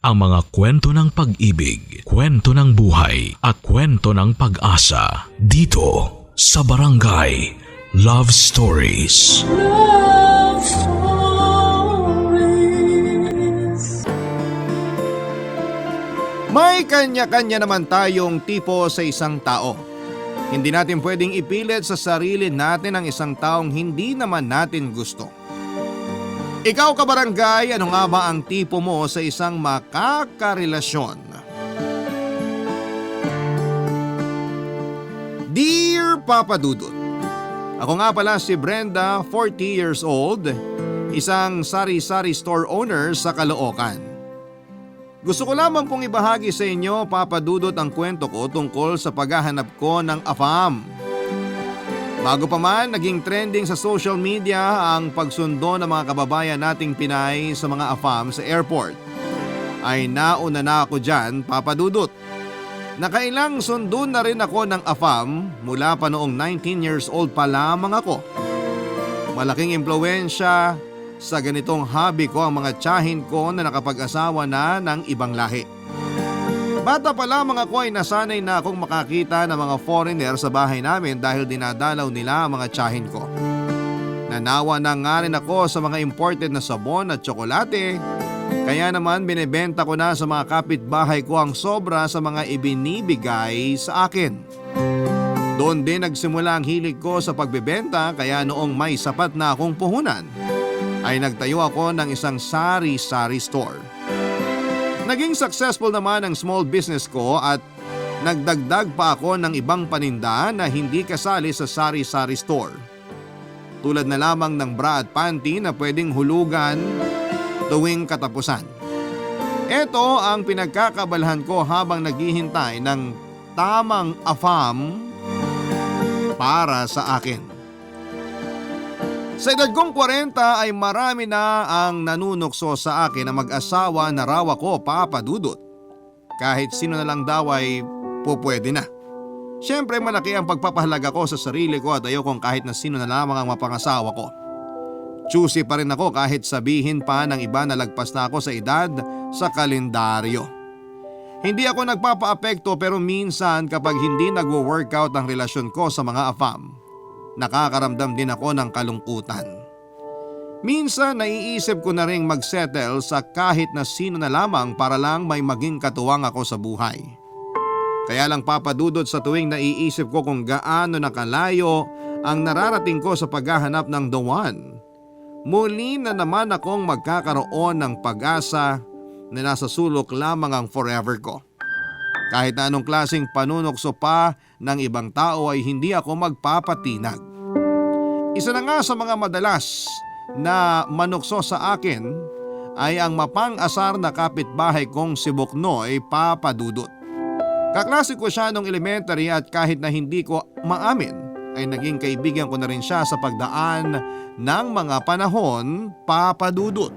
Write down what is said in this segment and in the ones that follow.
Ang mga kwento ng pag-ibig, kwento ng buhay, at kwento ng pag-asa dito sa Barangay Love Stories. Love Stories. May kanya-kanya naman tayong tipo sa isang tao. Hindi natin pwedeng ipilit sa sarili natin ang isang taong hindi naman natin gusto. Ikaw kabarangay, ano nga ba ang tipo mo sa isang makakarelasyon? Dear Papa Dudut, ako nga pala si Brenda, 40 years old, isang sari-sari store owner sa Caloocan. Gusto ko lamang pong ibahagi sa inyo, Papa Dudut, ang kwento ko tungkol sa paghahanap ko ng AFAM. Bago pa man, naging trending sa social media ang pagsundo ng mga kababayan nating Pinay sa mga AFAM sa airport. Ay nauna na ako dyan, Papa Dudut. Nakailang sundo na rin ako ng AFAM mula pa noong 19 years old pa lamang ako. Malaking impluwensya sa ganitong hobby ko ang mga tiyahin ko na nakapag-asawa na ng ibang lahi. Bata pa lamang ako ay nasanay na akong makakita ng mga foreigner sa bahay namin dahil dinadalaw nila ang mga tiyahin ko. Nanawa na nga rin ako sa mga imported na sabon at tsokolate, kaya naman binibenta ko na sa mga kapitbahay ko ang sobra sa mga ibinibigay sa akin. Doon din nagsimula ang hilig ko sa pagbebenta, kaya noong may sapat na akong puhunan ay nagtayo ako ng isang sari-sari store. Naging successful naman ang small business ko at nagdagdag pa ako ng ibang paninda na hindi kasali sa sari-sari store. Tulad na lamang ng bra at panty na pwedeng hulugan tuwing katapusan. Ito ang pinagkakaabalahan ko habang naghihintay ng tamang AFAM para sa akin. Sa edad kong 40 ay marami na ang nanunukso sa akin na mag-asawa na raw ako, Papa Dudut. Kahit sino na lang daw ay pupwede na. Siyempre malaki ang pagpapahalaga ko sa sarili ko at ayokong kahit na sino na lamang ang mapangasawa ko. Choosy pa rin ako kahit sabihin pa ng iba na lagpas na ako sa edad sa kalendaryo. Hindi ako nagpapaapekto pero minsan kapag hindi nagwo-workout ang relasyon ko sa mga AFAM, nakakaramdam din ako ng kalungkutan. Minsan naiisip ko na ring magsettle sa kahit na sino na lamang para lang may maging katuwang ako sa buhay. Kaya lang Papa Dudut, sa tuwing naiisip ko kung gaano nakalayo ang nararating ko sa paghahanap ng the one, muli na naman akong magkakaroon ng pag-asa na nasa sulok lamang ang forever ko. Kahit na anong klaseng panunokso pa ng ibang tao ay hindi ako magpapatinag. Isa na nga sa mga madalas na manukso sa akin ay ang mapang-asar na kapitbahay kong si Buknoy, Papa Dudut. Kaklase ko siya nung elementary at kahit na hindi ko maamin ay naging kaibigan ko na rin siya sa pagdaan ng mga panahon, Papa Dudut.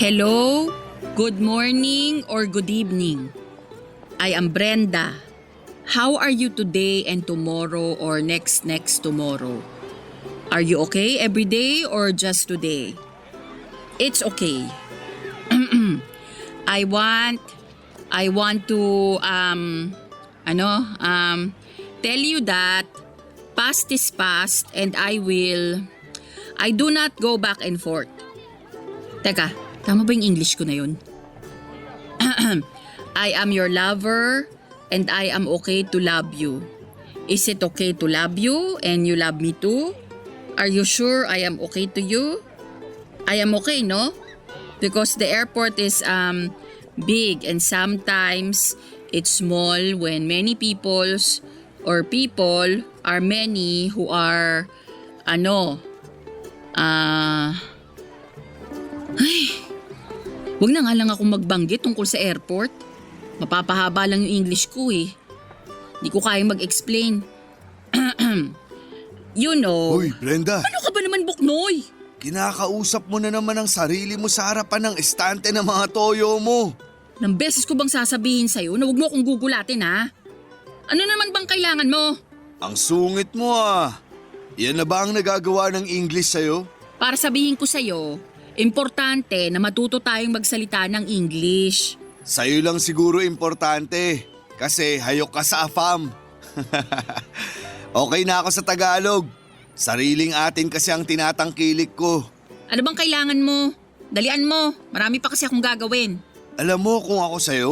Hello, good morning or good evening. I am Brenda. How are you today and tomorrow or next tomorrow? Are you okay every day or just today? It's okay. I want to tell you that past is past and I do not go back and forth. Teka, tama ba yung English ko na yun? I am your lover and I am okay to love you. Is it okay to love you and you love me too? Are you sure I am okay to you? I am okay, no? Because the airport is big and sometimes it's small when many people are many who are wag na nga lang akong magbanggit tungkol sa airport. Mapapahaba lang yung English ko eh. Di ko kayang mag-explain. You know. Hoy, Brenda. Ano ka Buknoy? Kinakausap mo na naman ang sarili mo sa harapan ng estante ng mga toyo mo. Nang beses ko bang sasabihin sa'yo na huwag mo akong gugulatin ha? Ano naman bang kailangan mo? Ang sungit mo ah. Yan na ba ang nagagawa ng English sa'yo? Para sabihin ko sa'yo, importante na matuto tayong magsalita ng English. Sa'yo lang siguro importante. Kasi hayok ka sa AFAM. Okay na ako sa Tagalog. Sariling atin kasi ang tinatangkilik ko. Ano bang kailangan mo? Dalian mo, marami pa kasi akong gagawin. Alam mo kung ako sa'yo,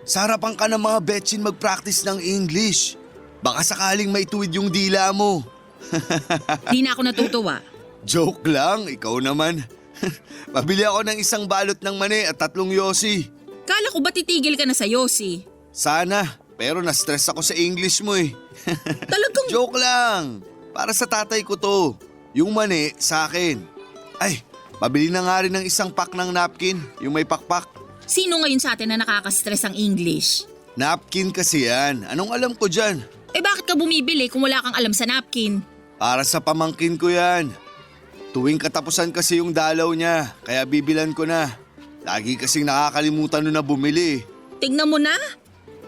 sa harapan ka ng mga betchin mag-practice ng English. Baka sakaling maituwid yung dila mo. Di na ako natutuwa. Joke lang, ikaw naman. Pabili ako ng isang balot ng mani at 3 yosi. Kala ko ba titigil ka na sa Yossi? Sana, pero na-stress ako sa English mo eh. Talagang... Joke lang, para sa tatay ko to. Yung mani sa akin. Ay, pabili na nga rin ng isang pack ng napkin, yung may pakpak. Sino ngayon sa atin na nakaka-stress ang English? Napkin kasi yan, anong alam ko dyan? Eh bakit ka bumibili kung wala kang alam sa napkin? Para sa pamangkin ko yan. Tuwing katapusan kasi yung dalaw niya, kaya bibilan ko na. Lagi kasing nakakalimutan nun na bumili. Tignan mo na.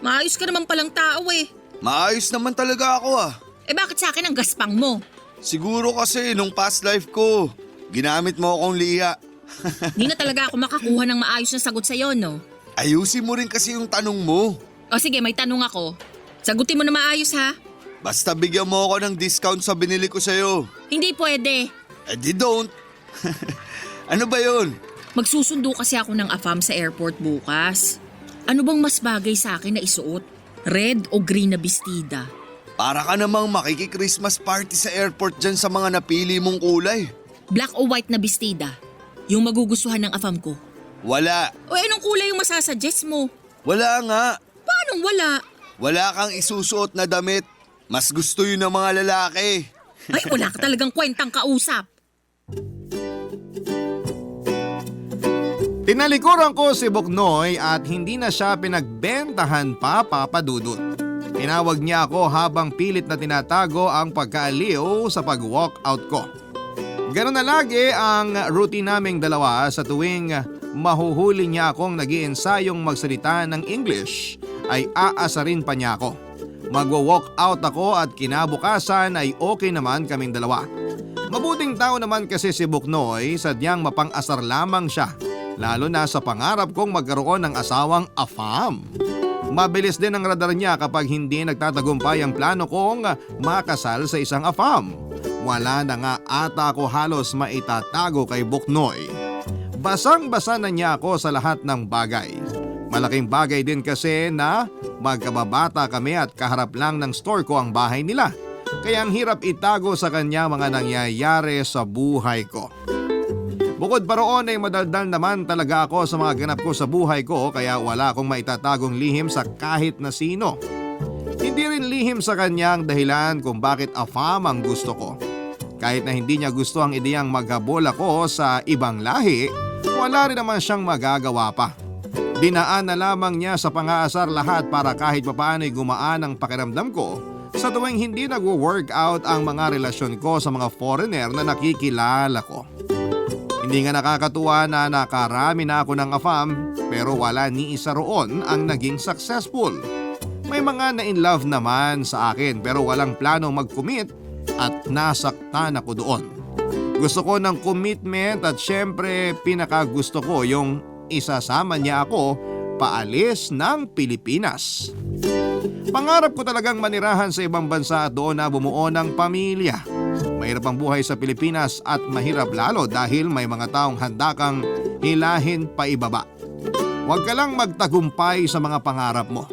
Maayos ka naman palang tao eh. Maayos naman talaga ako ah. Eh bakit sa akin ang gaspang mo? Siguro kasi nung past life ko, ginamit mo akong liha. Di na talaga ako makakuha ng maayos na sagot sa'yo, no? Ayusin mo rin kasi yung tanong mo. O sige, may tanong ako. Sagutin mo na maayos ha. Basta bigyan mo ako ng discount sa binili ko sa'yo. Hindi pwede. Eh di don't. Ano ba yun? Magsusundo kasi ako ng AFAM sa airport bukas. Ano bang mas bagay sa akin na isuot? Red o green na bestida? Para ka namang makiki-Christmas party sa airport dyan sa mga napili mong kulay. Black o white na bestida? Yung magugustuhan ng AFAM ko. Wala. O anong kulay yung masasuggest mo? Wala nga. Paanong wala? Wala kang isusuot na damit. Mas gusto yun ng mga lalaki. Ay, wala ka talagang kwentang kausap. Tinalikuran ko si Buknoy at hindi na siya pinagbentahan pa, Papa Dudut. Tinawag niya ako habang pilit na tinatago ang pagkaaliw sa pag-walk out ko. Ganun na lagi ang routine naming dalawa sa tuwing mahuhuli niya akong nag-iensayong magsalita ng English ay aasarin pa niya ako. Magwo-walk out ako at kinabukasan ay okay naman kaming dalawa. Mabuting tao naman kasi si Buknoy, sadyang mapang-asar lamang siya. Lalo na sa pangarap kong magkaroon ng asawang AFAM. Mabilis din ang radar niya kapag hindi nagtatagumpay ang plano kong makasal sa isang AFAM. Wala na nga ata ako halos maitatago kay Buknoy. Basang-basa na niya ako sa lahat ng bagay. Malaking bagay din kasi na magkababata kami at kaharap lang ng store ko ang bahay nila. Kaya ang hirap itago sa kanya mga nangyayari sa buhay ko. Bukod pa roon ay madaldal naman talaga ako sa mga ganap ko sa buhay ko kaya wala akong maitatagong lihim sa kahit na sino. Hindi rin lihim sa kanya ang dahilan kung bakit AFAM ang gusto ko. Kahit na hindi niya gusto ang ideyang maghabol ako sa ibang lahi, wala rin naman siyang magagawa pa. Dinaan na lamang niya sa pangaasar lahat para kahit papaano'y gumaan ang pakiramdam ko sa tuwing hindi nagwo-workout ang mga relasyon ko sa mga foreigner na nakikilala ko. Hindi nga nakakatuwa na nakarami na ako ng AFAM pero wala ni isa roon ang naging successful. May mga na-in-love naman sa akin pero walang planong mag-commit at nasaktan ako doon. Gusto ko ng commitment at syempre pinakagusto ko yung isasama niya ako paalis ng Pilipinas. Pangarap ko talagang manirahan sa ibang bansa at doon na bumuo ng pamilya. Mahirap ang buhay sa Pilipinas at mahirap lalo dahil may mga taong handa kang hilahin pa ibaba. Huwag ka lang magtagumpay sa mga pangarap mo.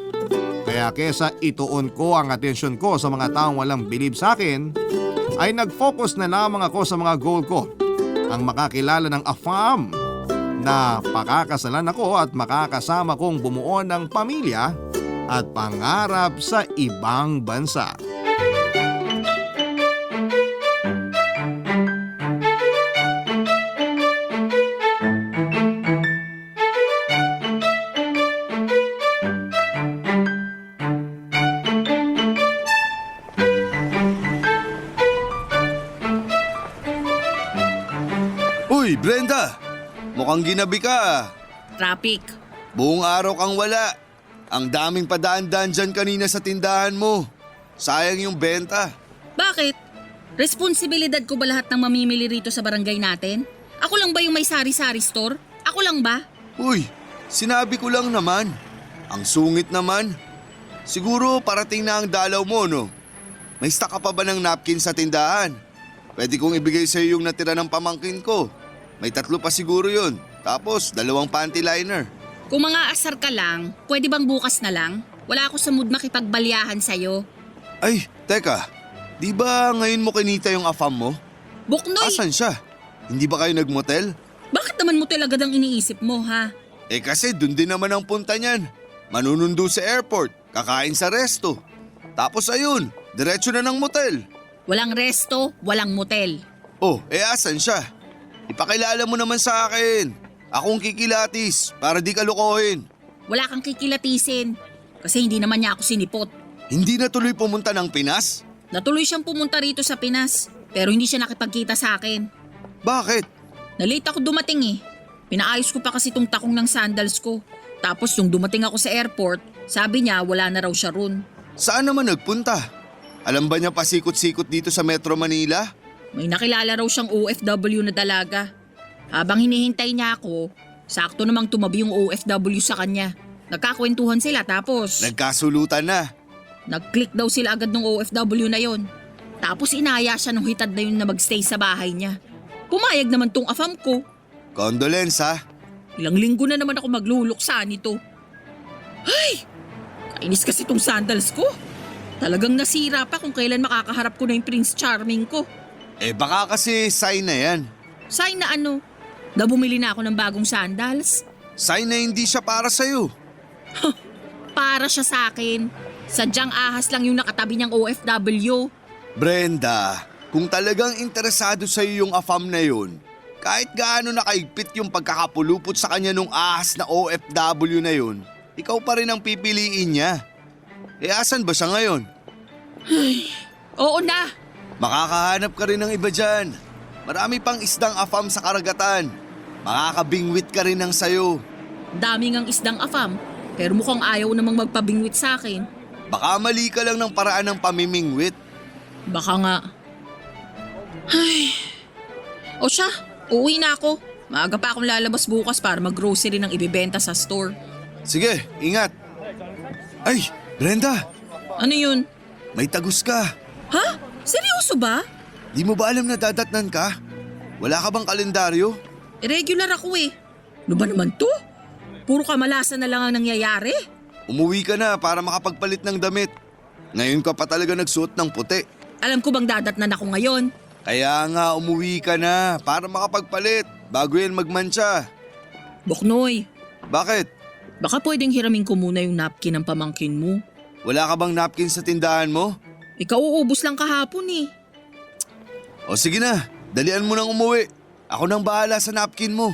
Kaya kesa ituon ko ang atensyon ko sa mga taong walang bilib sa akin, ay nag-focus na lamang ako sa mga goal ko. Ang makakilala ng AFAM na pakakasalan ako at makakasama kong bumuo ng pamilya at pangarap sa ibang bansa. Uy, Brenda! Mukhang ginabi ka ah. Traffic. Buong araw kang wala. Ang daming padaan-daan dyan kanina sa tindahan mo. Sayang yung benta. Bakit? Responsibilidad ko ba lahat ng mamimili rito sa barangay natin? Ako lang ba yung may sari-sari store? Ako lang ba? Uy, sinabi ko lang naman. Ang sungit naman. Siguro parating na ang dalaw mo, no? May stock ka pa ba ng napkin sa tindahan? Pwede kong ibigay sa iyo yung natira ng pamangkin ko. May 3 pa siguro yun. Tapos 2 panty liner. Kung mga asar ka lang, pwede bang bukas na lang? Wala ako sa mood makipagbalyahan sa'yo. Ay, teka. Di ba ngayon mo kinita yung afam mo? Buknoy, Asan siya? Hindi ba kayo nagmotel? bakit naman mo talaga ang iniisip mo, ha? Eh kasi dun din naman ang punta niyan. Manunundo sa airport, kakain sa resto. Tapos ayun, diretso na ng motel. Walang resto, walang motel. Oh, asan siya? Ipakilala mo naman sa akin. Akong kikilatis para di ka lukohin. Wala kang kikilatisin. Kasi hindi naman niya ako sinipot. Hindi na tuloy pumunta ng Pinas? Natuloy siyang pumunta rito sa Pinas. Pero hindi siya nakipagkita sa akin. Bakit? Nalate ako dumating eh. Pinaayos ko pa kasi tong takong ng sandals ko. Tapos nung dumating ako sa airport, sabi niya wala na raw siya ron. Saan naman nagpunta? Alam ba niya pasikot-sikot dito sa Metro Manila? May nakilala raw siyang OFW na dalaga. Habang hinihintay niya ako, sakto namang tumabi yung OFW sa kanya. Nagkakwentuhan sila tapos Nagkasulutan na. nag-click daw sila agad ng OFW na yon. Tapos inaya siya nung hitad na yun na magstay sa bahay niya. Pumayag naman tong afam ko. Condolence ha. Ilang linggo na naman ako magluluksa nito. Ay! Kainis kasi tong sandals ko. Talagang nasira pa kung kailan makakaharap ko na yung Prince Charming ko. Eh baka kasi sign na yan. Sign na ano? Na bumili na ako ng bagong sandals? Sign na hindi siya para sa'yo. Para siya sa akin. Sadyang ahas lang yung nakatabi niyang OFW. Brenda, kung talagang interesado sa'yo yung afam na yun, kahit gaano nakaigpit yung pagkakapulupot sa kanya nung ahas na OFW na yun, ikaw pa rin ang pipiliin niya. Eh asan ba siya ngayon? Oo na. Makakahanap ka rin ng iba dyan. Marami pang isdang afam sa karagatan. Makakabingwit ka rin ng sayo. Dami ngang isdang afam. Pero mukhang ayaw namang magpabingwit sa akin. Baka mali ka lang ng paraan ng pamimingwit. Baka nga. Ay. O siya, uuwi na ako. Maaga pa akong lalabas bukas para mag-grocery ng ibibenta sa store. Sige, ingat. Ay, Brenda, Ano yun? may tagus ka. Ha? Seryoso ba? Di mo ba alam na dadatnan ka? Wala ka bang kalendaryo? Irregular ako eh. Ano ba naman to? Puro kamalasan na lang ang nangyayari. Umuwi ka na para makapagpalit ng damit. Ngayon ka pa talaga nagsuot ng puti. Alam ko bang dadatnan ako ngayon? Kaya nga umuwi ka na para makapagpalit bago yan magmantsa. Boknoy, Bakit? baka pwedeng hiramin ko muna yung napkin ng pamangkin mo. Wala ka bang napkin sa tindahan mo? Ikaw uubos lang kahapon eh. O sige na, dalian mo nang umuwi. Ako nang bahala sa napkin mo.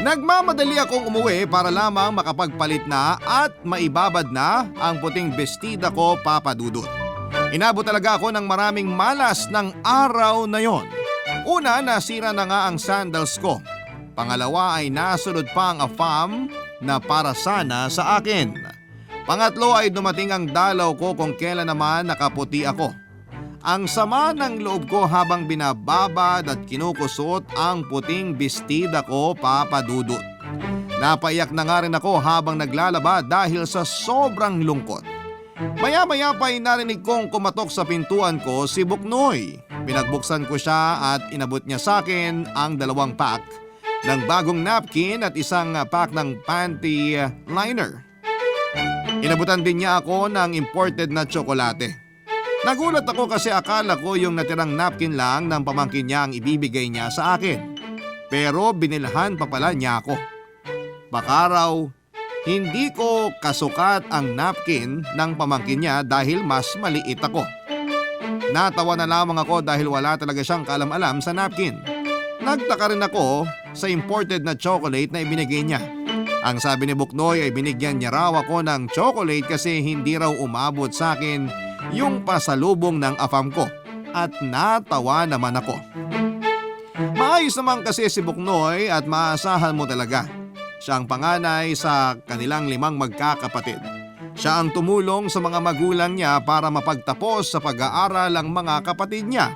Nagmamadali akong umuwi para lamang makapagpalit na at maibabad na ang puting bestida ko, Papa Dudut. Inabot talaga ako ng maraming malas ng araw na yon. Una, nasira na nga ang sandals ko. Pangalawa ay nasunod pa ang afam na para sana sa akin. Pangatlo ay dumating ang dalaw ko kung kailan naman nakaputi ako. Ang sama ng loob ko habang binababad at kinukusot ang puting bestida ko, Papa Dudut. Napaiyak na nga rin ako habang naglalaba dahil sa sobrang lungkot. Maya-maya pa ay narinig kong kumatok sa pintuan ko si Buknoy. Pinagbuksan ko siya at inabot niya sa akin ang 2 pack ng bagong napkin at isang pack ng panty liner. Inabutan din niya ako ng imported na tsokolate. Nagulat ako kasi akala ko yung natirang napkin lang ng pamangkin niya ang ibibigay niya sa akin. Pero binilhan pa pala niya ako. Baka raw hindi ko kasukat ang napkin ng pamangkin niya dahil mas maliit ako. Natawa na lamang ako dahil wala talaga siyang kaalam-alam sa napkin. Nagtaka rin ako sa imported na chocolate na ibinigay niya. Ang sabi ni Buknoy ay binigyan niya raw ako ng chocolate kasi hindi raw umabot sa akin yung pasalubong ng AFAM ko at natawa naman ako. Maayos naman kasi si Buknoy at maasahan mo talaga. Siya ang panganay sa kanilang 5 magkakapatid. Siya ang tumulong sa mga magulang niya para mapagtapos sa pag-aaral ang mga kapatid niya.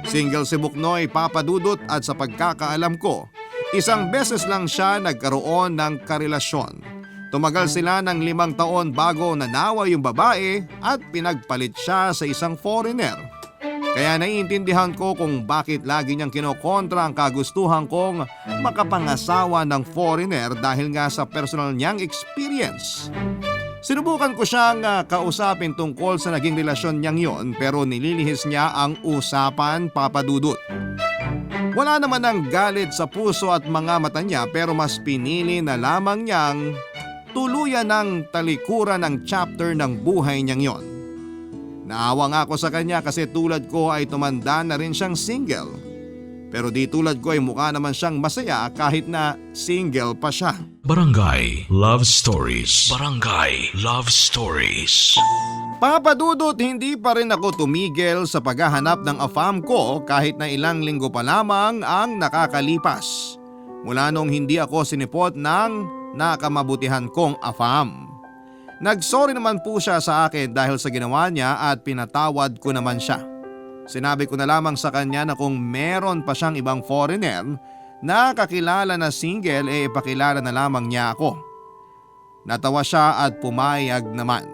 Single si Buknoy, Papa Dudut, at sa pagkakaalam ko, isang beses lang siya nagkaroon ng karelasyon. Tumagal sila ng 5 taon bago nanawa yung babae at pinagpalit siya sa isang foreigner. Kaya naiintindihan ko kung bakit lagi niyang kinokontra ang kagustuhan kong makapangasawa ng foreigner dahil nga sa personal niyang experience. Sinubukan ko siyang kausapin tungkol sa naging relasyon niyang yon pero nililihis niya ang usapan, Papa Dudut. Wala naman ang galit sa puso at mga mata niya pero mas pinili na lamang niyang tuluyan ng talikuran ng chapter ng buhay niyang yon. Naawa nga ako sa kanya kasi tulad ko ay tumanda na rin siyang single. Pero di tulad ko ay mukha naman siyang masaya kahit na single pa siya. Barangay Love Stories. Barangay Love Stories. Papa Dudut, hindi pa rin ako tumigil sa paghahanap ng AFAM ko kahit na ilang linggo pa lamang ang nakakalipas. Mula nung hindi ako sinipot ng nakamabutihan kong AFAM. Nagsorry naman po siya sa akin dahil sa ginawa niya at pinatawad ko naman siya. Sinabi ko na lamang sa kanya na kung meron pa siyang ibang foreigner na kakilala na single ipakilala na lamang niya ako. Natawa siya at pumayag naman.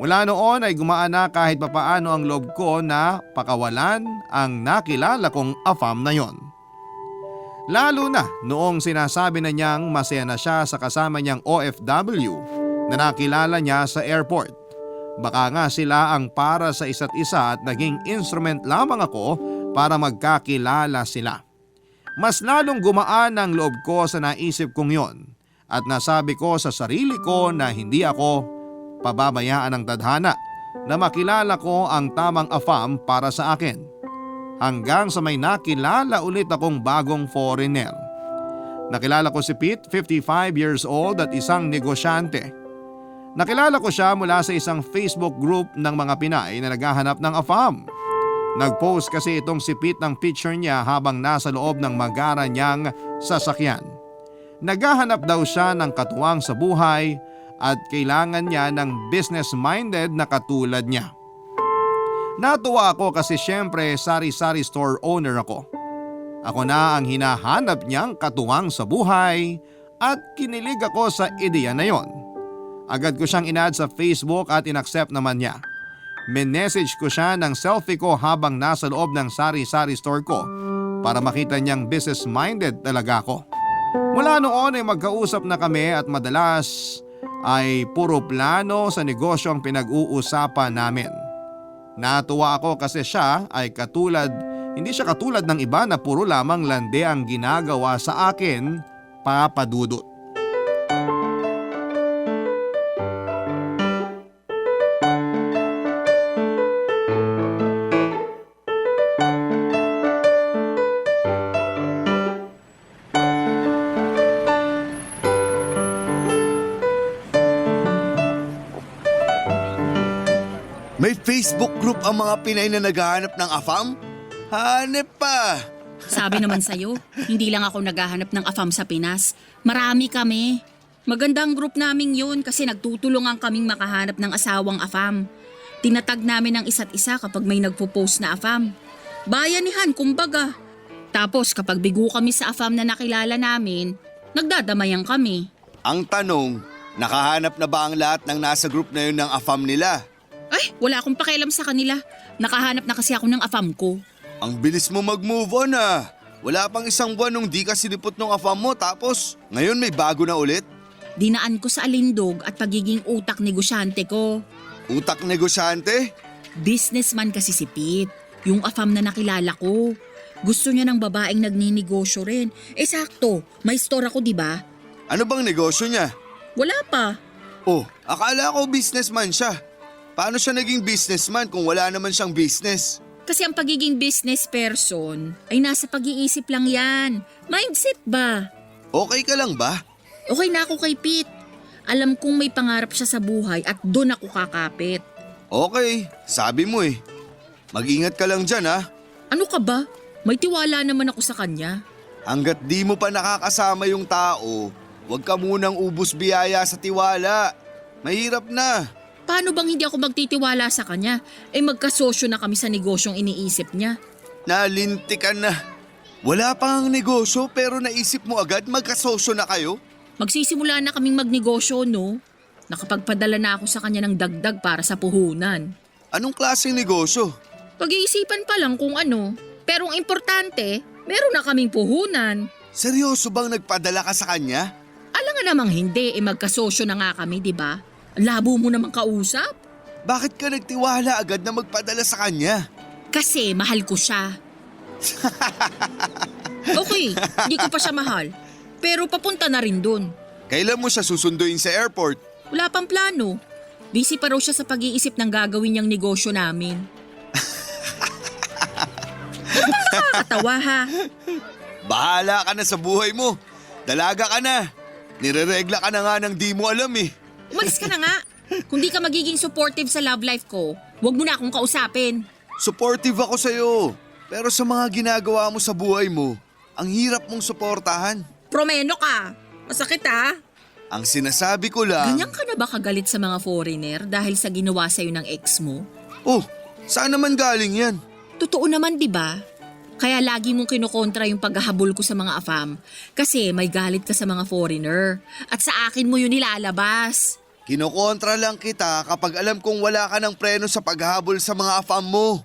Mula noon ay gumaan na kahit papaano ang loob ko na pakawalan ang nakilala kong AFAM na yon. Lalo na noong sinasabi na niyang masaya na siya sa kasama niyang OFW na nakilala niya sa airport. Baka nga sila ang para sa isa't isa at naging instrument lamang ako para magkakilala sila. Mas lalong gumaan ang loob ko sa naisip kong yon at nasabi ko sa sarili ko na hindi ako pababayaan ng tadhana na makilala ko ang tamang AFAM para sa akin. Hanggang sa may nakilala ulit akong bagong foreigner. Nakilala ko si Pete, 55 years old at isang negosyante. Nakilala ko siya mula sa isang Facebook group ng mga Pinay na naghahanap ng AFAM. Nag-post kasi itong si Pete ng picture niya habang nasa loob ng magara niyang sasakyan. Naghahanap daw siya ng katuwang sa buhay at kailangan niya ng business-minded na katulad niya. Natuwa ako kasi syempre sari-sari store owner ako. Ako na ang hinahanap niyang katuwang sa buhay at kinilig ako sa ideya na yon. Agad ko siyang in-add sa Facebook at in-accept naman niya. Minessage ko siya ng selfie ko habang nasa loob ng sari-sari store ko para makita niyang business-minded talaga ako. Mula noon ay magkausap na kami at madalas ay puro plano sa negosyo ang pinag-uusapan namin. Natuwa ako kasi hindi siya katulad ng iba na puro lamang lande ang ginagawa sa akin, Papa Dudut. May Facebook group ang mga Pinay na naghahanap ng AFAM? Hanep pa! Sabi naman sa'yo, hindi lang ako naghahanap ng AFAM sa Pinas. Marami kami. Magandang group naming yun kasi nagtutulungan kaming makahanap ng asawang AFAM. Tinatag namin ang isa't isa kapag may nagpo-post na AFAM. Bayanihan, kumbaga. Tapos kapag bigo kami sa AFAM na nakilala namin, nagdadamayan kami. Ang tanong, nakahanap na ba ang lahat ng nasa group na yun ng AFAM nila? Ay, wala akong pakialam sa kanila. Nakahanap na kasi ako ng AFAM ko. Ang bilis mo mag-move on ah. Wala pang 1 buwan nung di ka sinipot ng AFAM mo tapos ngayon may bago na ulit? Dinaan ko sa alindog at pagiging utak negosyante ko. Utak negosyante? Businessman kasi si Pete, yung AFAM na nakilala ko. Gusto niya ng babaeng nagninegosyo rin. Sakto, may store ako diba? Ano bang negosyo niya? Wala pa. Oh, akala ko businessman siya. Paano siya naging businessman kung wala naman siyang business? Kasi ang pagiging business person ay nasa pag-iisip lang yan. Mindset ba? Okay ka lang ba? Okay na ako kay Pete. Alam kong may pangarap siya sa buhay at doon ako kakapit. Okay, sabi mo eh. Mag-ingat ka lang dyan ha. Ano ka ba? May tiwala naman ako sa kanya. Hanggat di mo pa nakakasama yung tao, huwag ka munang ubus biyaya sa tiwala. Mahirap na. Paano bang hindi ako magtitiwala sa kanya? Magkasosyo na kami sa negosyong iniisip niya. Nalintikan na. Wala pang negosyo pero naisip mo agad magkasosyo na kayo? Magsisimula na kaming magnegosyo, no? Nakapagpadala na ako sa kanya ng dagdag para sa puhunan. Anong klaseng negosyo? Pag-iisipan pa lang kung ano. Pero ang importante, meron na kaming puhunan. Seryoso bang nagpadala ka sa kanya? Alam nga namang hindi, magkasosyo na nga kami, di ba? Labo mo namang kausap. Bakit ka nagtiwala agad na magpadala sa kanya? Kasi mahal ko siya. Okay, hindi ko pa siya mahal. Pero papunta na rin dun. Kailan mo siya susunduin sa airport? Wala pang plano. Busy pa raw siya sa pag-iisip ng gagawin niyang negosyo namin. Ano bang nakakatawa ha? Bahala ka na sa buhay mo. Dalaga ka na. Nireregla ka na nga ng di mo alam eh. Umalis ka na nga. Kung di ka magiging supportive sa love life ko, huwag mo na akong kausapin. Supportive ako sa'yo. Pero sa mga ginagawa mo sa buhay mo, ang hirap mong suportahan. Promeno ka. Masakit ha? Ang sinasabi ko lang… Ganyan ka na ba kagalit sa mga foreigner dahil sa ginawa sa'yo ng ex mo? Oh, saan naman galing yan? Totoo naman, di ba? Kaya lagi mong kinukontra yung paghahabol ko sa mga AFAM kasi may galit ka sa mga foreigner at sa akin mo yun nilalabas. Kinokontra lang kita kapag alam kong wala ka ng preno sa paghahabol sa mga AFAM mo.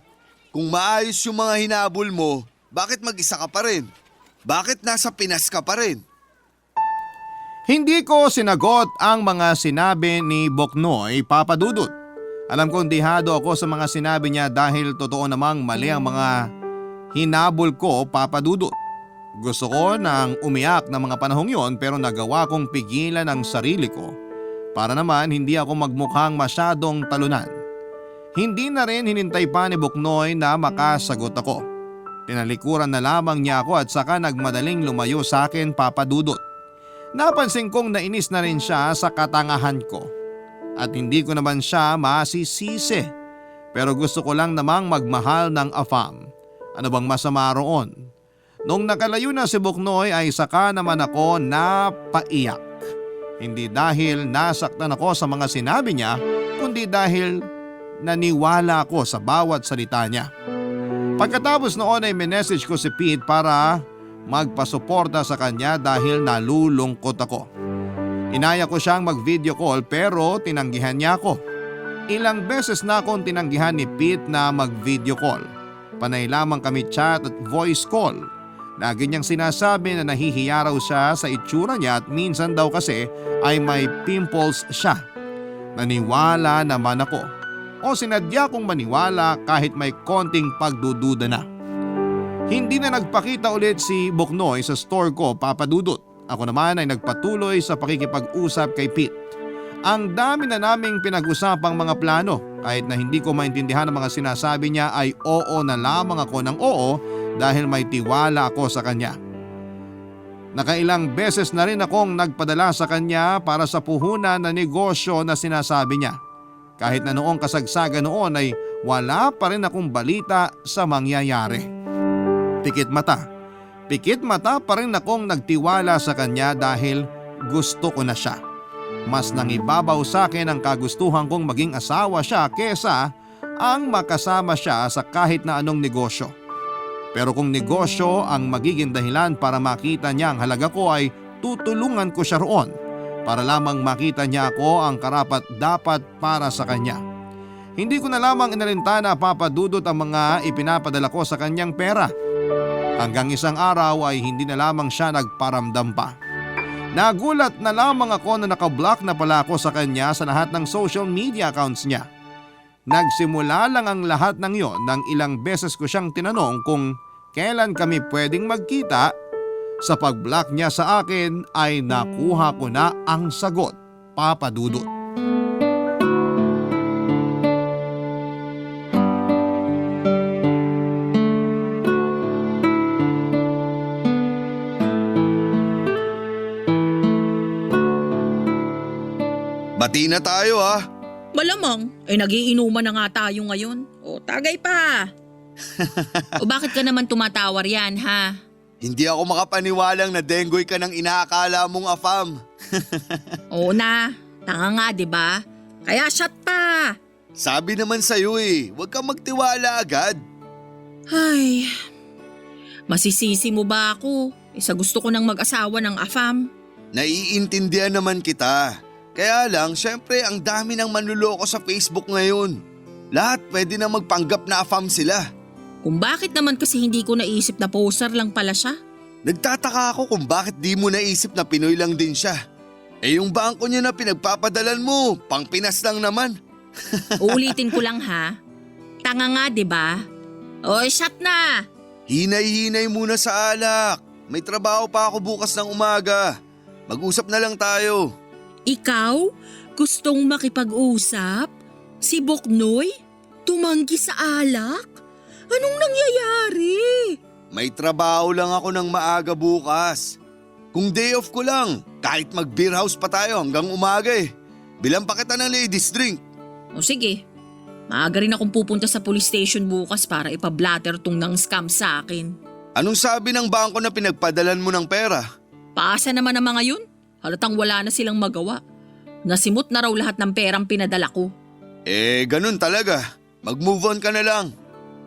Kung maayos yung mga hinabol mo, bakit mag-isa ka pa rin? Bakit nasa Pinas ka pa rin? Hindi ko sinagot ang mga sinabi ni Boknoy, Papa Dudut. Alam kong dihado ako sa mga sinabi niya dahil totoo namang mali ang mga hinabol ko, Papa Dudut. Gusto ko nang umiyak ng mga panahong yon pero nagawa kong pigilan ang sarili ko para naman hindi ako magmukhang masyadong talunan. Hindi na rin hinintay pa ni Boknoy na makasagot ako. Tinalikuran na lamang niya ako at saka nagmadaling lumayo sa akin, Papa Dudut. Napansin kong nainis na rin siya sa katangahan ko at hindi ko naman siya masisisi. Pero gusto ko lang namang magmahal ng AFAM. Ano bang masama roon? Nung nakalayo na si Boknoy ay saka naman ako napaiyak. Hindi dahil nasaktan ako sa mga sinabi niya, kundi dahil naniwala ako sa bawat salita niya. Pagkatapos noon ay minessage ko si Pete para magpasuporta sa kanya dahil nalulungkot ako. Inaya ko siyang mag-video call pero tinanggihan niya ako. Ilang beses na akong tinanggihan ni Pete na mag-video call. Panay lamang kami chat at voice call. Lagi niyang sinasabi na nahihiya raw siya sa itsura niya at minsan daw kasi ay may pimples siya. Naniwala naman ako. O sinadya kong maniwala kahit may konting pagdududa na. Hindi na nagpakita ulit si Boknoy sa store ko, Papa Dudut. Ako naman ay nagpatuloy sa pakikipag-usap kay Pete. Ang dami na naming pinag-usapang mga plano. Kahit na hindi ko maintindihan ang mga sinasabi niya ay oo na lamang ako ng oo dahil may tiwala ako sa kanya. Nakailang beses na rin akong nagpadala sa kanya para sa puhunan na negosyo na sinasabi niya. Kahit na noong kasagsagan noon ay wala pa rin akong balita sa mangyayari. Pikit mata pa rin akong nagtiwala sa kanya dahil gusto ko na siya. Mas nangibabaw sa akin ang kagustuhan kong maging asawa siya kesa ang makasama siya sa kahit na anong negosyo. Pero kung negosyo ang magiging dahilan para makita niya ang halaga ko ay tutulungan ko siya roon para lamang makita niya ako ang karapat dapat para sa kanya. Hindi ko na lamang inalintana, Papa Dudut, ang mga ipinapadala ko sa kanyang pera. Hanggang isang araw ay hindi na lamang siya nagparamdam pa. Nagulat na lamang ako na nakablock na pala ako sa kanya sa lahat ng social media accounts niya. Nagsimula lang ang lahat ng yon nang ilang beses ko siyang tinanong kung kailan kami pwedeng magkita. Sa pag-block niya sa akin ay nakuha ko na ang sagot, Papa Dudut. Hati na tayo ha. Malamang, nagiinuman na nga tayo ngayon. O, tagay pa. O bakit ka naman tumatawar yan, ha? Hindi ako makapaniwalang na denggoy ka ng inaakala mong afam. Oo na, tanga nga, di ba? Kaya shot pa. Sabi naman sa'yo huwag kang magtiwala agad. Ay, masisisi mo ba ako? Sa gusto ko nang mag-asawa ng afam. Naiintindihan naman kita. Kaya lang, syempre ang dami ng manluloko sa Facebook ngayon. Lahat pwede na magpanggap na afam sila. Kung bakit naman kasi hindi ko naisip na poser lang pala siya. Nagtataka ako kung bakit di mo naisip na Pinoy lang din siya. Yung bangko niya na pinagpapadalan mo, pang Pinas lang naman. Uulitin ko lang ha. Tanga nga, di ba? O, shot na! Hinay-hinay muna sa alak. May trabaho pa ako bukas ng umaga. Mag-usap na lang tayo. Ikaw? Gustong makipag-usap? Si Boknoy? Tumanggi sa alak? Anong nangyayari? May trabaho lang ako ng maaga bukas. Kung day off ko lang, kahit mag-beer house pa tayo hanggang umaga Bilang pa kita ng ladies drink. O sige, maaga rin akong pupunta sa police station bukas para ipablatter tong nang scam sa akin. Anong sabi ng bangko na pinagpadalan mo ng pera? Paasa naman ang mga yun? Halatang wala na silang magawa. Nasimot na raw lahat ng perang pinadala ko. Ganun talaga. Mag-move on ka na lang.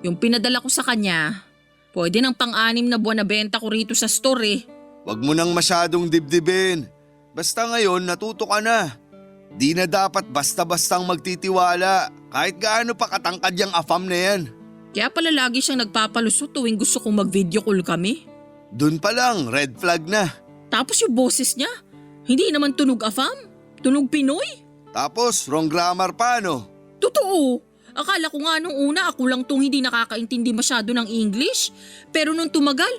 Yung pinadala ko sa kanya, pwede ng pang-anim na buwan na benta ko rito sa store Wag mo nang masyadong dibdibin. Basta ngayon natuto ka na. Di na dapat basta-bastang magtitiwala kahit gaano pa katangkad yung afam na yan. Kaya pala lagi siyang nagpapalusot tuwing gusto kong mag-video call kami. Dun pa lang, red flag na. Tapos yung boses niya, hindi naman tunog afam, tunog Pinoy. Tapos, wrong grammar pa no? Totoo. Akala ko nga nung una ako lang tong hindi nakakaintindi masyado ng English. Pero nung tumagal,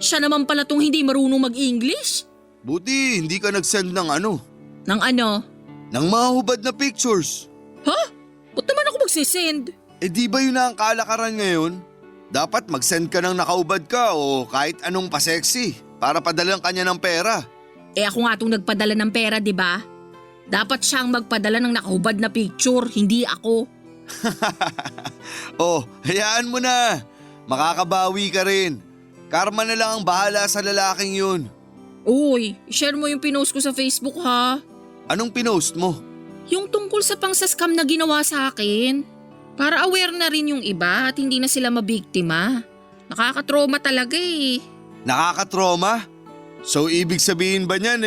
siya naman pala tong hindi marunong mag-English. Buti hindi ka nag-send ng ano? Nang ano? Ng mga hubad na pictures. Ha? Ba't naman ako magsisend? Di ba yun na ang kalakaran ngayon? Dapat mag-send ka ng nakaubad ka o kahit anong pa-sexy para padalang kanya ng pera. Ako nga itong nagpadala ng pera, di ba? Dapat siyang magpadala ng nakahubad na picture, hindi ako. Hayaan mo na. Makakabawi ka rin. Karma na lang ang bahala sa lalaking yun. Uy, share mo yung pinost ko sa Facebook ha. Anong pinost mo? Yung tungkol sa pang-scam na ginawa sa akin. Para aware na rin yung iba at hindi na sila mabiktima. Nakakatrauma talaga Nakakatroma? So ibig sabihin ba niyan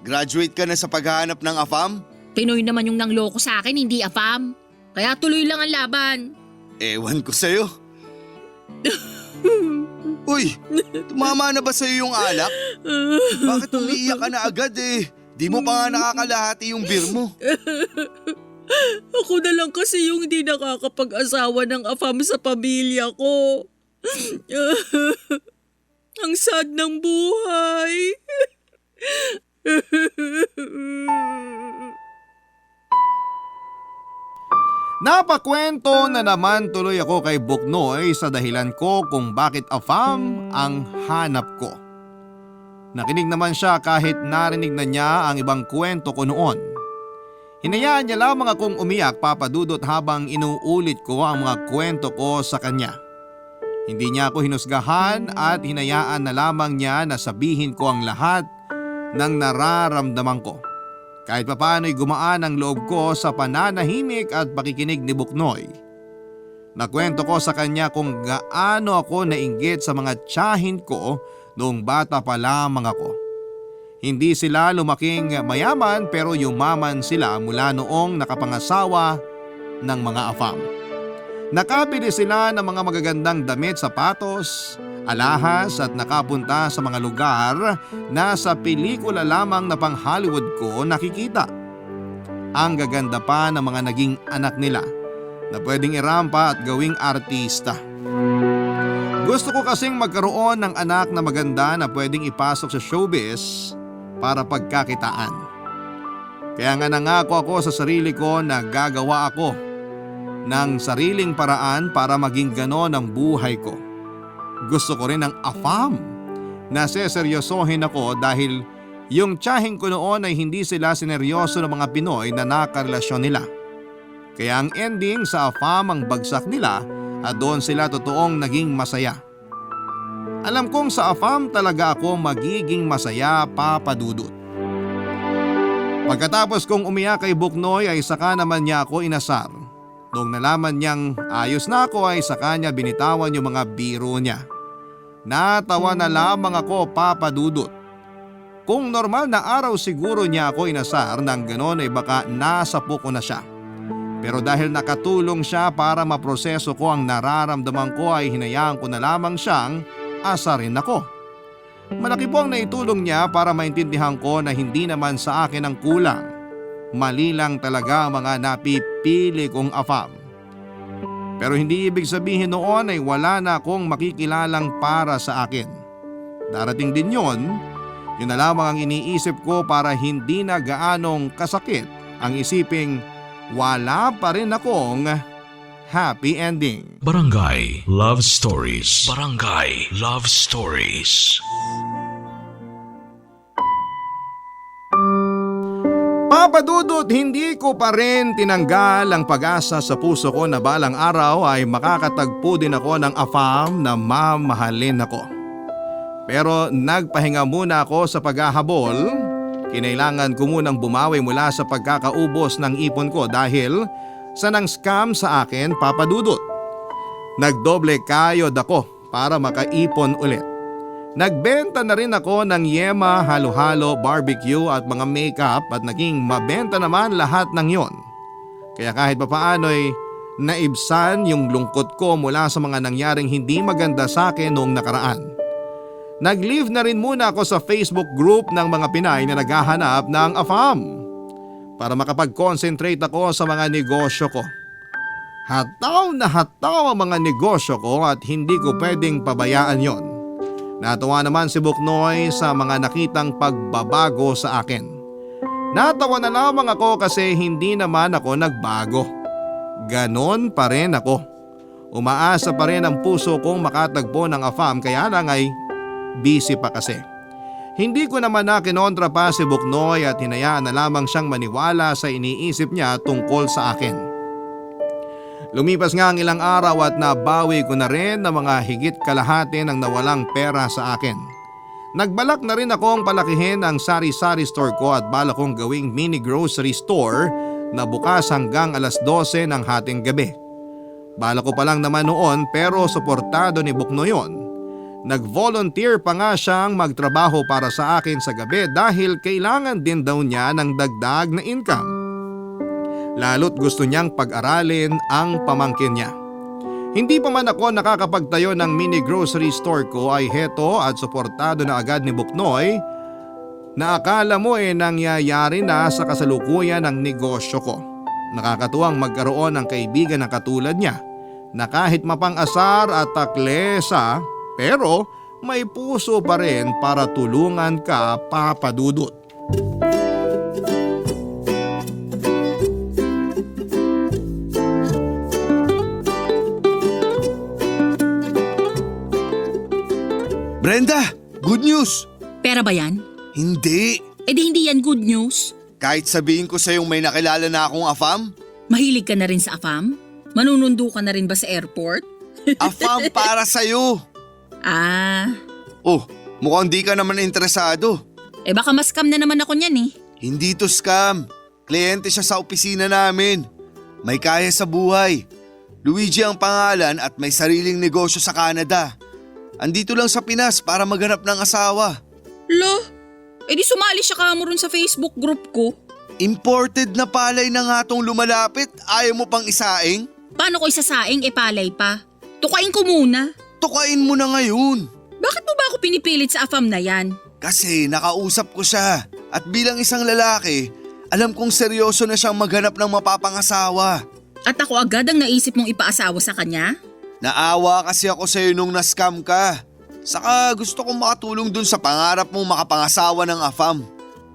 graduate ka na sa paghahanap ng afam? Pinoy naman yung nangloko sa akin, hindi afam. Kaya tuloy lang ang laban. Ewan ko sa'yo. Uy, tumama na ba sa'yo yung alak? Bakit umiiyak ka na agad Di mo pa nga nakakalahati yung beer mo. Ako na lang kasi yung hindi nakakapag-asawa ng afam sa pamilya ko. Ang sad ng buhay. Napakwento na naman tuloy ako kay Buknoy sa dahilan ko kung bakit afam ang hanap ko. Nakinig naman siya kahit narinig na niya ang ibang kwento ko noon. Hinayaan niya lamang akong umiyak, Papa Dudut, habang inuulit ko ang mga kwento ko sa kanya. Hindi niya ako hinusgahan at hinayaan na lamang niya na sabihin ko ang lahat ng nararamdaman ko. Kahit papaano'y gumaan ang loob ko sa pananahimik at pakikinig ni Buknoy. Nakwento ko sa kanya kung gaano ako nainggit sa mga tiyahin ko noong bata pa lamang ako. Hindi sila lumaking mayaman pero yumaman sila mula noong nakapangasawa ng mga afam. Nakabili sila ng mga magagandang damit, sapatos, alahas at nakapunta sa mga lugar na sa pelikula lamang na pang Hollywood ko nakikita. Ang gaganda pa ng mga naging anak nila na pwedeng irampa at gawing artista. Gusto ko kasing magkaroon ng anak na maganda na pwedeng ipasok sa showbiz para pagkakitaan. Kaya nga nangako ako sa sarili ko na gagawa ako ng sariling paraan para maging ganon ang buhay ko. Gusto ko rin ng afam na seseryosohin ako dahil Yung tiyahing ko noon ay hindi sila sineryoso ng mga Pinoy na nakarelasyon nila. Kaya ang ending sa AFAM ang bagsak nila at doon sila totoong naging masaya. Alam kong sa AFAM talaga ako magiging masaya, Papa Dudut. Pagkatapos kong umiyak kay Buknoy ay saka naman niya ako inasar. Noong nalaman niyang ayos na ako ay saka niya binitawan yung mga biro niya. Natawa na lamang ako, Papa Dudut. Kung normal na araw siguro niya ako inasar nang ganon ay baka nasapo ko na siya. Pero dahil nakatulong siya para maproseso ko ang nararamdaman ko ay hinayaan ko na lamang siyang asarin ako. Malaki po ang naitulong niya para maintindihan ko na hindi naman sa akin ang kulang. Mali lang talaga ang mga napipili kong AFAM. Pero hindi ibig sabihin noon ay wala na akong makikilalang para sa akin. Darating din yon. Yun na lamang ang iniisip ko para hindi na gaanong kasakit ang isiping wala pa rin akong happy ending. Barangay Love Stories. Barangay Love Stories. Papa Dudut, hindi ko pa rin tinanggal ang pag-asa sa puso ko na balang araw ay makakatagpo din ako ng AFAM na mamahalin ako. Pero nagpahinga muna ako sa paghahabol. Kinailangan ko munang bumawi mula sa pagkakaubos ng ipon ko dahil sa nang scam sa akin, Papa Dudut. Nagdoble kayod ako para makaipon ulit. Nagbenta na rin ako ng yema, halo-halo, barbecue at mga makeup at naging mabenta naman lahat ng yon. Kaya kahit papaano'y naibsan yung lungkot ko mula sa mga nangyaring hindi maganda sa akin noong nakaraan. Nag-leave na rin muna ako sa Facebook group ng mga Pinay na naghahanap ng AFAM para makapag-concentrate ako sa mga negosyo ko. Hataw na hataw ang mga negosyo ko at hindi ko pwedeng pabayaan yon. Natawa naman si Buknoy sa mga nakitang pagbabago sa akin. Natawa na lamang ako kasi hindi naman ako nagbago. Ganon pa rin ako. Umaasa pa rin ang puso kong makatagpo ng AFAM kaya lang ay busy pa kasi. Hindi ko naman na kinontra pa si Buknoy at hinayaan na lamang siyang maniwala sa iniisip niya tungkol sa akin. Lumipas nga ang ilang araw at nabawi ko na rin ng mga higit kalahati ng nawalang pera sa akin. Nagbalak na rin akong palakihin ang sari-sari store ko at balak kong gawing mini grocery store na bukas hanggang alas 12 ng hating gabi. Balak ko pa lang naman noon pero suportado ni Buknoy yon. Nag-volunteer pa nga siyang magtrabaho para sa akin sa gabi dahil kailangan din daw niya ng dagdag na income. Lalo't gusto niyang pag-aralin ang pamangkin niya. Hindi pa man ako nakakapagtayo ng mini grocery store ko ay heto at suportado na agad ni Buknoy na akala mo nangyayari na sa kasalukuyan ng negosyo ko. Nakakatuwang magkaroon ng kaibigan na katulad niya na kahit mapang-asar at taklesa pero may puso pa rin para tulungan ka, Papa Dudut. Brenda, good news! Pera ba yan? Hindi. Eh di hindi yan good news. Kahit sabihin ko sa'yo may nakilala na akong AFAM, Mahilig ka na rin sa AFAM? Manunundo ka na rin ba sa airport? AFAM para sa'yo. Ah, Oh, mukhang di ka naman interesado. eh baka mas-scam na naman ako niyan eh. Hindi to scam. Kliyente siya sa opisina namin. May kaya sa buhay. Luigi ang pangalan at may sariling negosyo sa Canada. Andito lang sa Pinas para maghanap ng asawa. Lo, eh di sumali siya kamo rin sa Facebook group ko. Imported na palay na nga tong lumalapit. Ayaw mo pang isaing? Paano ko isasaing palay pa? Tukain ko muna. Tukain mo na ngayon. Bakit mo ba ako pinipilit sa AFAM na yan? Kasi nakausap ko siya. At bilang isang lalaki, alam kong seryoso na siyang maghanap ng mapapangasawa. At ako agad ang naisip mong ipaasawa sa kanya? Naawa kasi ako sa'yo nung na-scam ka. Saka gusto kong makatulong dun sa pangarap mong makapangasawa ng AFAM.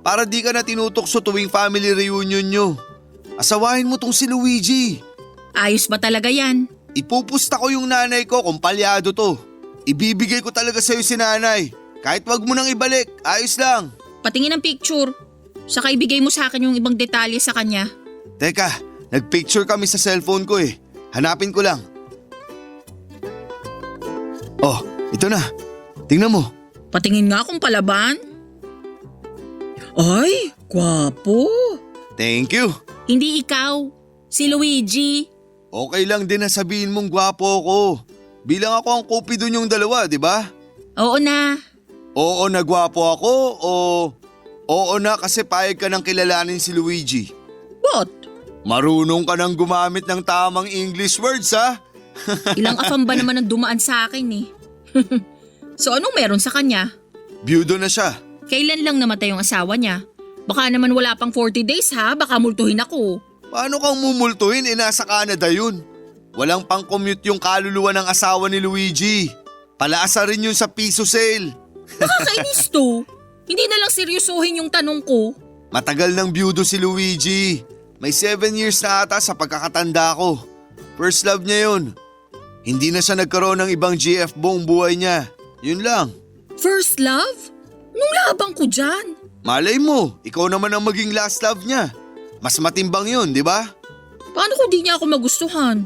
Para di ka na tinutokso tuwing family reunion nyo. Asawahin mo tong si Luigi. Ayos ba talaga yan? Ipupusta ko yung nanay ko kung palyado to. Ibibigay ko talaga sa'yo si nanay. Kahit wag mo nang ibalik, ayos lang. patingin ang picture. Saka ibigay mo sa akin yung ibang detalye sa kanya. Teka, nagpicture kami sa cellphone ko eh. Hanapin ko lang. Oh, ito na. Tingnan mo. Patingin nga kung palaban. Ay, gwapo. Thank you. Hindi ikaw, si Luigi. Okay lang din na sabihin mong gwapo ako. Bilang ako ang cupido yung dalawa, di ba? Oo na. Oo na gwapo ako o oo na kasi payag ka nang kilalanin si Luigi. What? Marunong ka nang gumamit ng tamang English words ha? Ilang afam ba naman ang dumaan sa akin eh. So anong meron sa kanya? Byudo na siya. Kailan lang namatay yung asawa niya? Baka naman wala pang 40 days ha, baka multuhin ako. Paano kang mumultuhin nasa Canada yun? Walang pang-commute yung kaluluwa ng asawa ni Luigi. Palaasa rin yun sa piso sale. Nakakainis to. Hindi na lang seryosohin yung tanong ko. Matagal nang byudo si Luigi. May 7 years na ata sa pagkakatanda ko. First love niya yun. Hindi na siya nagkaroon ng ibang GF buong buhay niya. Yun lang. First love? Nung labang ko dyan. Malay mo, ikaw naman ang maging last love niya. Mas matimbang yun, di ba? Paano kung di niya ako magustuhan?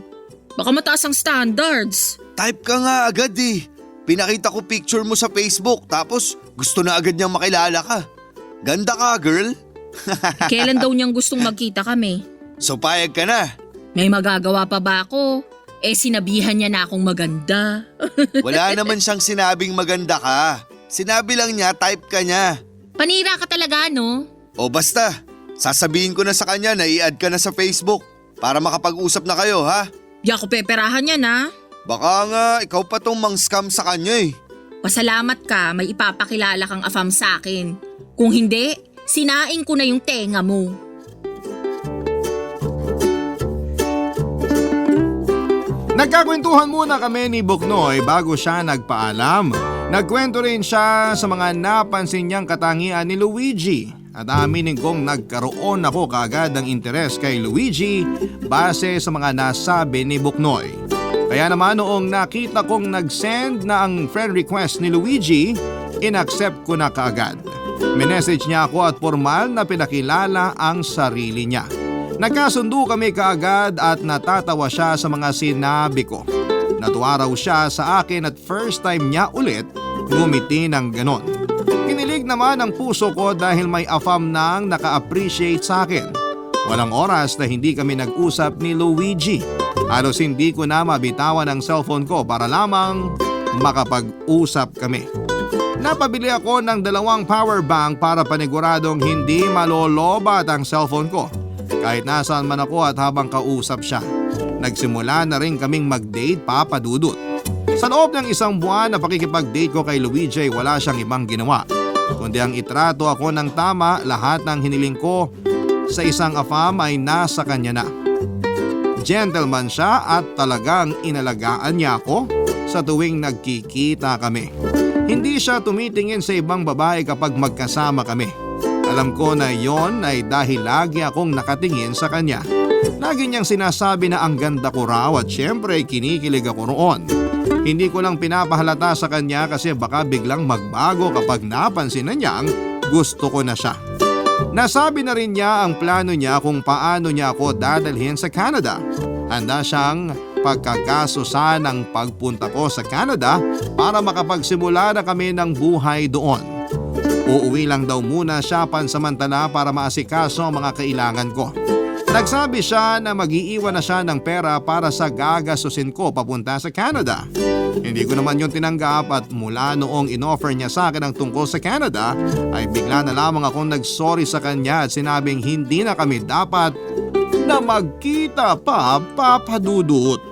Baka mataas ang standards. Type ka nga agad eh. Pinakita ko picture mo sa Facebook tapos gusto na agad niyang makilala ka. Ganda ka, girl. Kailan daw niyang gustong magkita kami? So payag ka na. May magagawa pa ba ako? Sinabihan niya na akong maganda. Wala naman siyang sinabing maganda ka. Sinabi lang niya type ka niya. Panira ka talaga, no? O basta, sasabihin ko na sa kanya na i-add ka na sa Facebook para makapag-usap na kayo ha. Di ako peperahan niya na. Baka nga ikaw pa tong mang-scam sa kanya eh. Pasalamat ka, may ipapakilala kang afam sa akin. Kung hindi, sinaing ko na yung tenga mo. Nagkakwentuhan muna kami ni Buknoy bago siya nagpaalam. Nagkwento rin siya sa mga napansin niyang katangian ni Luigi at aminin kong nagkaroon ako kaagad ng interes kay Luigi base sa mga nasabi ni Buknoy. Kaya naman noong nakita kong nag-send na ang friend request ni Luigi, inaccept ko na kaagad. Minessage niya ako at formal na pinakilala ang sarili niya. Nagkasundo kami kaagad at natatawa siya sa mga sinabi ko. Natuwa raw siya sa akin at first time niya ulit ngumiti ng ganon. Kinilig naman ang puso ko dahil may afam nang naka-appreciate sa akin. Walang oras na hindi kami nag-usap ni Luigi. Halos hindi ko na mabitawan ang cellphone ko para lamang makapag-usap kami. Napabili ako ng 2 power bank para paniguradong hindi malolobat ang cellphone ko. Kahit nasaan man ako at habang kausap siya. Nagsimula na rin kaming mag-date, Papa Dudut. Sa loob ng 1 buwan na pakikipag-date ko kay Luigi, wala siyang ibang ginawa. Kundi ang itrato ako ng tama, lahat ng hiniling ko sa isang afam ay nasa kanya na. Gentleman siya at talagang inalagaan niya ako sa tuwing nagkikita kami. Hindi siya tumitingin sa ibang babae kapag magkasama kami. Alam ko na yon ay dahil lagi akong nakatingin sa kanya. Lagi niyang sinasabi na ang ganda ko raw at syempre kinikilig ako roon. Hindi ko lang pinapahalata sa kanya kasi baka biglang magbago kapag napansin na niyang gusto ko na siya. Nasabi na rin niya ang plano niya kung paano niya ako dadalhin sa Canada. Handa siyang pagkagasusan ng pagpunta ko sa Canada para makapagsimula na kami ng buhay doon. Uuwi lang daw muna siya pansamantala para maasikaso ang mga kailangan ko. Nagsabi siya na mag-iiwan na siya ng pera para sa gagasusin ko papunta sa Canada. Hindi ko naman yung tinanggap at mula noong inoffer niya sa akin ang tungkol sa Canada ay bigla na lamang akong nagsorry sa kanya at sinabing hindi na kami dapat na magkita pa, Papa Dudut.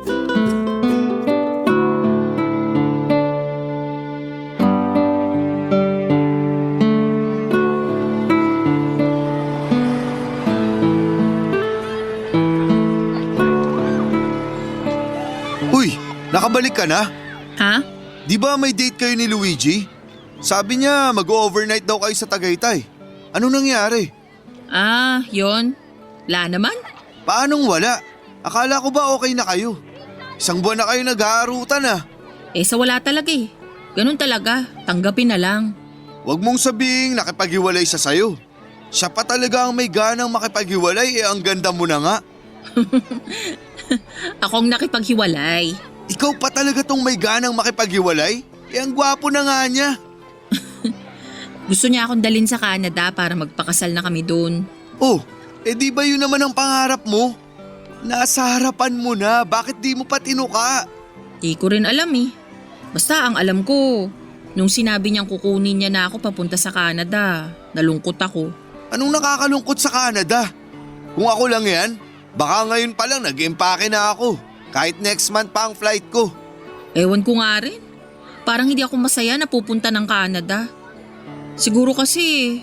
Uy, nakabalik ka na? Ha? Di ba may date kayo ni Luigi? Sabi niya mag-overnight daw kayo sa Tagaytay. Anong nangyari? Yon. Wala naman. Paanong wala? Akala ko ba okay na kayo? 1 buwan na kayo nag-aarutan ah. Sa wala talaga eh. Ganun talaga. Tanggapin na lang. Huwag mong sabihing nakipaghiwalay siya sa'yo. Siya pa talaga ang may ganang makipaghiwalay ang ganda mo na nga. Akong nakipaghiwalay. Ikaw pa talaga tong may ganang makipaghiwalay? Ang gwapo na nga niya. Gusto niya akong dalhin sa Canada para magpakasal na kami doon. Oh, di ba yun naman ang pangarap mo? Nasa harapan mo na, bakit di mo pa tinuka? Di ko rin alam eh. Basta ang alam ko, nung sinabi niyang kukunin niya na ako papunta sa Canada, nalungkot ako. Anong nakakalungkot sa Canada? Kung ako lang yan, baka ngayon pa lang nag-empake na ako. Kahit next month pa ang flight ko. Ewan ko nga rin. Parang hindi ako masaya na pupunta ng Canada. Siguro kasi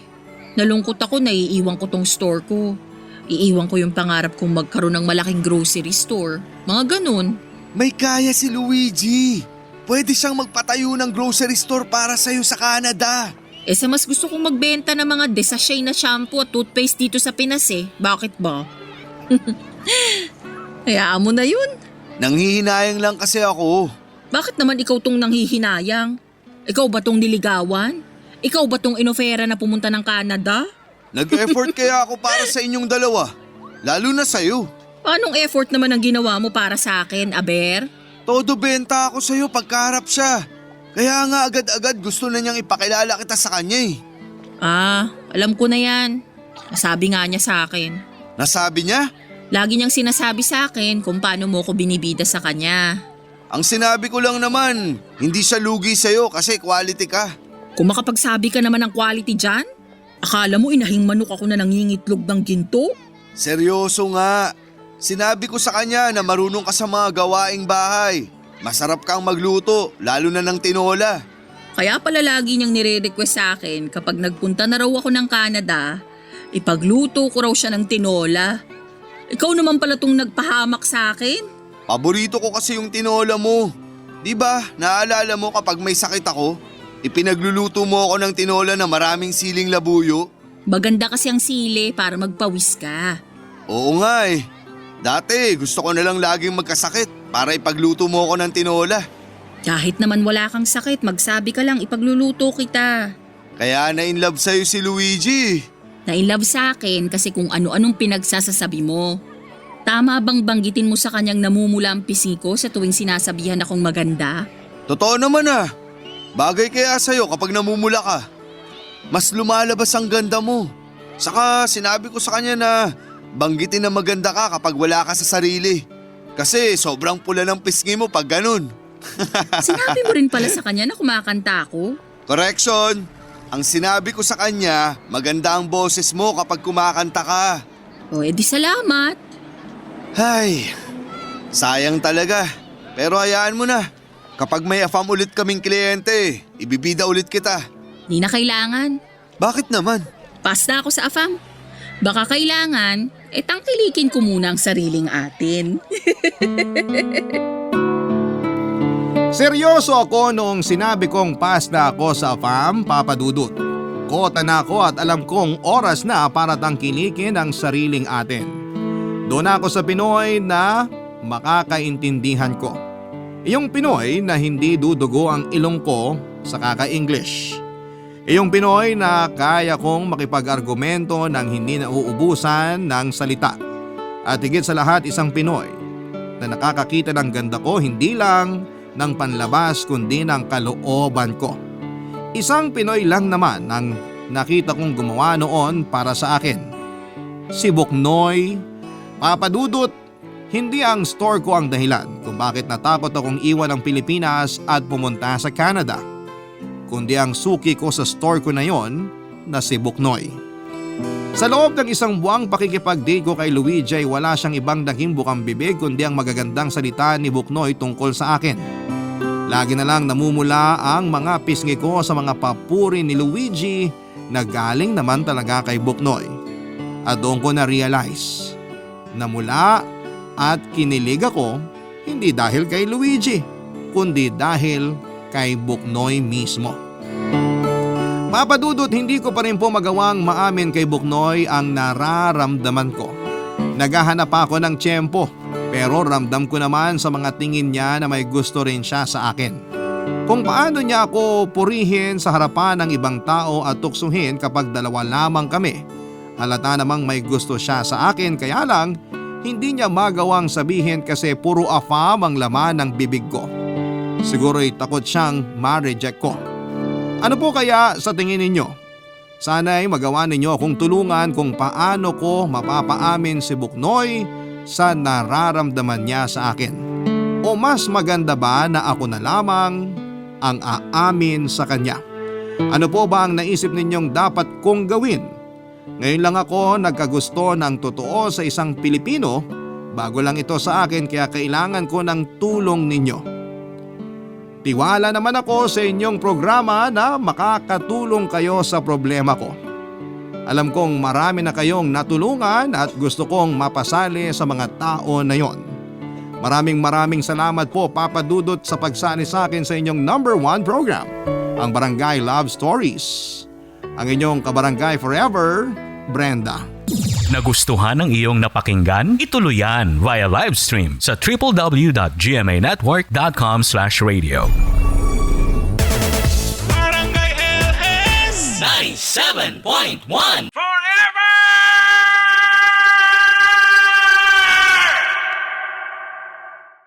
nalungkot ako na iiwan ko tong store ko. Iiwan ko yung pangarap kong magkaroon ng malaking grocery store. Mga ganun. May kaya si Luigi. Pwede siyang magpatayo ng grocery store para sa'yo sa Canada. Sa mas gusto kong magbenta ng mga desashay na shampoo at toothpaste dito sa Pinas eh. Bakit ba? Hayaan mo na yun. Nanghihinayang lang kasi ako. Bakit naman ikaw tong nanghihinayang? Ikaw ba tong niligawan? Ikaw ba tong inofera na pumunta ng Canada? Nag-effort kaya ako para sa inyong dalawa. Lalo na sa'yo. Anong effort naman ang ginawa mo para sa akin, Aber? Todo benta ako sa'yo pagkaharap siya. Kaya nga agad-agad gusto na niyang ipakilala kita sa kanya eh. Alam ko na yan. Nasabi nga niya sa akin. Nasabi niya? Lagi niyang sinasabi sa akin kung paano mo ko binibida sa kanya. Ang sinabi ko lang naman, hindi siya lugi sa'yo kasi quality ka. Kung makapagsabi ka naman ng quality dyan, akala mo inahing manok ako na nangingitlog ng ginto? Seryoso nga. Sinabi ko sa kanya na marunong ka sa mga gawaing bahay. Masarap kang magluto, lalo na ng tinola. Kaya pala lagi niyang nire-request sa akin kapag nagpunta na raw ako ng Canada, ipagluto ko raw siya ng tinola. Ikaw naman pala tong nagpahamak sa akin. Paborito ko kasi yung tinola mo. Di ba, naalala mo kapag may sakit ako, ipinagluluto mo ako ng tinola na maraming siling labuyo? Maganda kasi ang sili para magpawis ka. Oo nga eh. Dati gusto ko na lang laging magkasakit para ipagluto mo ako ng tinola. Kahit naman wala kang sakit, magsabi ka lang ipagluluto kita. Kaya na-inlove sa'yo si Luigi. Na-inlove sa akin kasi kung ano-anong pinagsasasabi mo. Tama bang banggitin mo sa kanyang namumula ang pisngi ko sa tuwing sinasabihan akong maganda? Totoo naman ah. Bagay kaya sa'yo kapag namumula ka. Mas lumalabas ang ganda mo. Saka sinabi ko sa kanya na banggitin na maganda ka kapag wala ka sa sarili. Kasi sobrang pula ng pisngi mo pag ganun. Sinabi mo rin pala sa kanya na kumakanta ako? Correction! Ang sinabi ko sa kanya, maganda ang boses mo kapag kumakanta ka. O edi salamat. Ay, sayang talaga. Pero hayaan mo na. Kapag may afam ulit kaming kliyente, ibibida ulit kita. Di na kailangan. Bakit naman? Pass na ako sa AFAM. Baka kailangan, tangkilikin ko muna ang sariling atin. Seryoso ako noong sinabi kong pass na ako sa AFAM, Papa Dudut. Kota na ako at alam kong oras na para tangkilikin ang sariling atin. Doon ako sa Pinoy na makakaintindihan ko. Iyong Pinoy na hindi dudugo ang ilong ko sa kaka-English. Iyong Pinoy na kaya kong makipag-argumento ng hindi nauubusan ng salita. At higit sa lahat isang Pinoy na nakakakita ng ganda ko hindi lang ng panlabas kundi ng kalooban ko. Isang Pinoy lang naman ang nakita kong gumawa noon para sa akin. Si Buknoy. Papa Dudut, hindi ang store ko ang dahilan kung bakit natakot akong iwan ang Pilipinas at pumunta sa Canada, kundi ang suki ko sa store ko na yon na si Buknoy. Sa loob ng isang buwang pakikipag-date ko kay Luigi ay wala siyang ibang naging bukang bibig kundi ang magagandang salita ni Buknoy tungkol sa akin. Lagi na lang namumula ang mga pisngi ko sa mga papuri ni Luigi na galing naman talaga kay Buknoy. At doon ko na-realize na mula at kinilig ako hindi dahil kay Luigi kundi dahil kay Buknoy mismo. Papa Dudut, hindi ko pa rin po magawang maamin kay Buknoy ang nararamdaman ko. Naghahanap ako ng tiyempo pero ramdam ko naman sa mga tingin niya na may gusto rin siya sa akin. Kung paano niya ako purihin sa harapan ng ibang tao at tuksuhin kapag dalawa lamang kami. Halata namang may gusto siya sa akin kaya lang hindi niya magawang sabihin kasi puro afam ang laman ng bibig ko. Siguro'y takot siyang ma-reject ko. Ano po kaya sa tingin ninyo? Sana'y magawa ninyo akong tulungan kung paano ko mapapaamin si Buknoy sa nararamdaman niya sa akin. O mas maganda ba na ako na lamang ang aamin sa kanya? Ano po ba ang naisip ninyong dapat kong gawin? Ngayon lang ako nagkagusto ng totoo sa isang Pilipino. Bago lang ito sa akin kaya kailangan ko ng tulong ninyo. Tiwala naman ako sa inyong programa na makakatulong kayo sa problema ko. Alam kong marami na kayong natulungan at gusto kong mapasali sa mga tao na yon. Maraming salamat po Papa Dudut sa pagsali sa akin sa inyong #1 program, ang Barangay Love Stories. Ang inyong kabarangay forever, Brenda. Nagustuhan ng iyong napakinggan? Ituloy yan via live stream sa www.gmanetwork.com/radio. Barangay LS 97.1 Forever